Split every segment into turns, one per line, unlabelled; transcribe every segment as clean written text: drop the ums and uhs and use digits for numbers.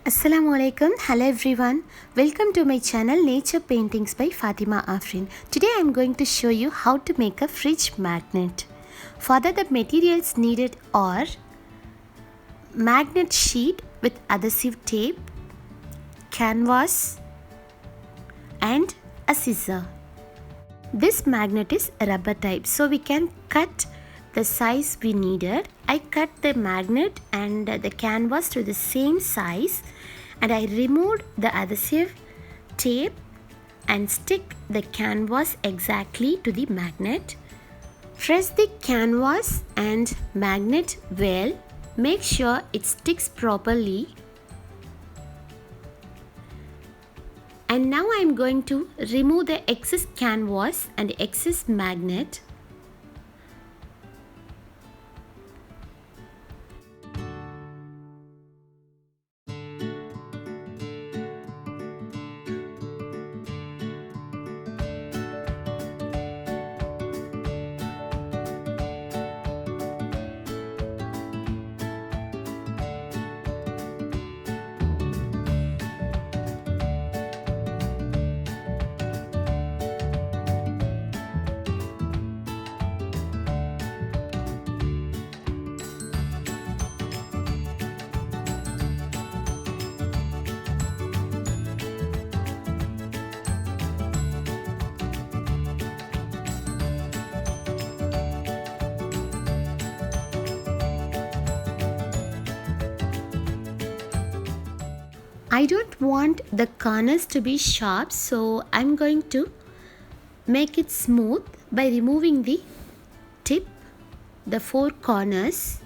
Assalamu alaikum. Hello everyone. Welcome to my channel Nature Paintings by Fatima Afrin. Today I am going to show you how to make a fridge magnet. For that, the materials needed are magnet sheet with adhesive tape, canvas and a scissor. This magnet is rubber type, so we can cut the size we needed. I cut the magnet and the canvas to the same size, and I removed the adhesive tape and stick the canvas exactly to the magnet. Press the canvas and magnet well. Make sure it sticks properly. And now I am going to remove the excess canvas and excess magnet. I don't want the corners to be sharp, so I'm going to make it smooth by removing the tip, the four corners.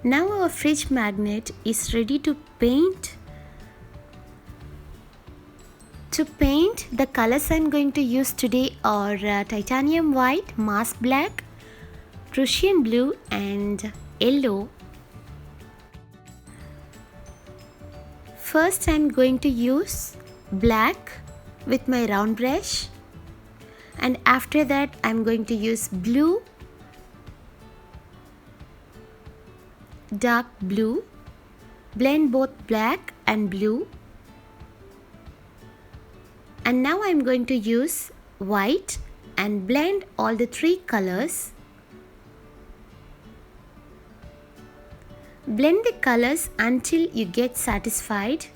Now our fridge magnet is ready to paint. To paint, the colors I'm going to use today are titanium white, mass black, Prussian blue and yellow. First I'm going to use black with my round brush, and after that I'm going to use blue, dark blue, blend both black and blue, and now I'm going to use white and blend all the three colors. Blend the colors until you get satisfied.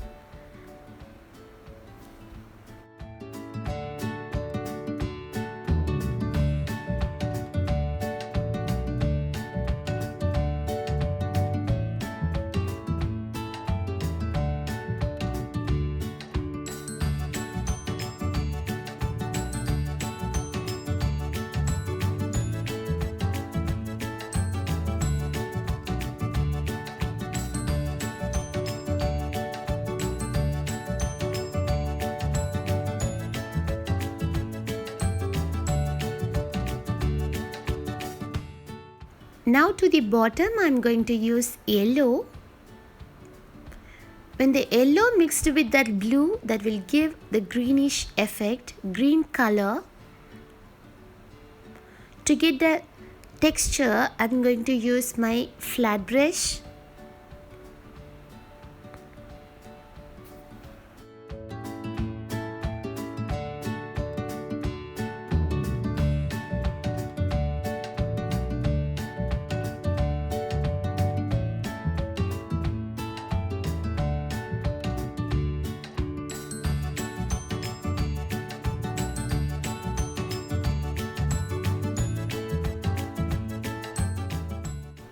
Now to the bottom I'm going to use yellow. When the yellow mixed with that blue, that will give the greenish effect, green color. To get the texture, I'm going to use my flat brush.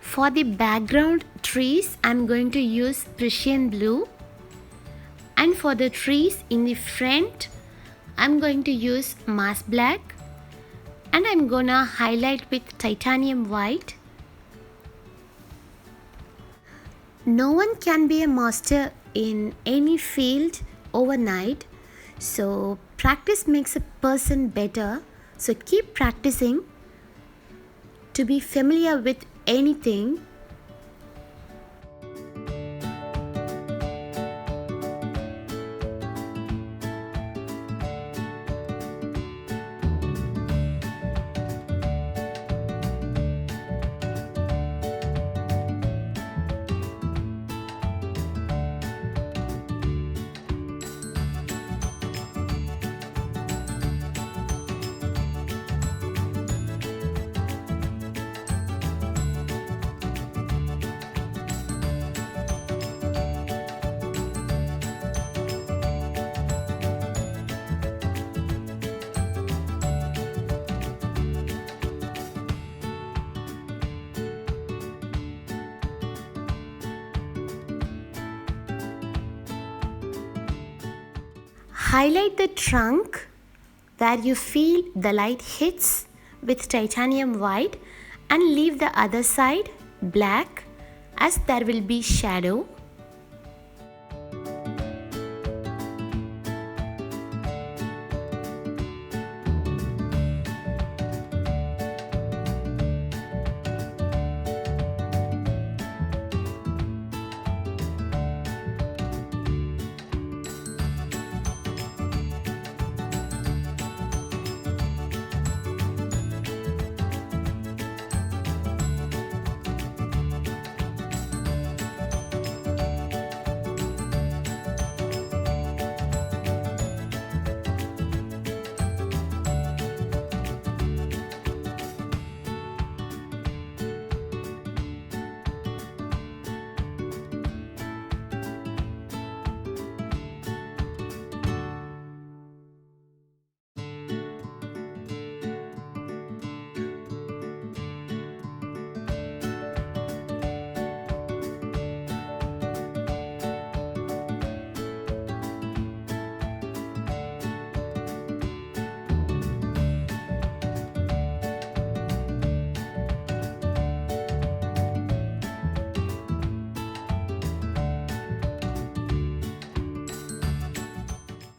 For the background trees, I'm going to use Prussian blue, and for the trees in the front, I'm going to use mass black, and I'm gonna highlight with titanium white. No one can be a master in any field overnight, so practice makes a person better. So keep practicing to be familiar with anything. Highlight the trunk where you feel the light hits with titanium white and leave the other side black as there will be shadow.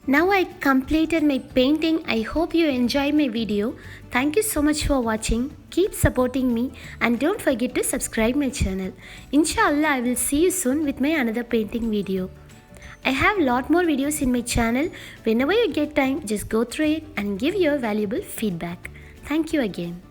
Now I completed my painting. I hope you enjoyed my video. Thank you so much for watching. Keep supporting me and don't forget to subscribe my channel. Inshallah, I will see you soon with my another painting video. I have lot more videos in my channel. Whenever you get time, just go through it and give your valuable feedback. Thank you again.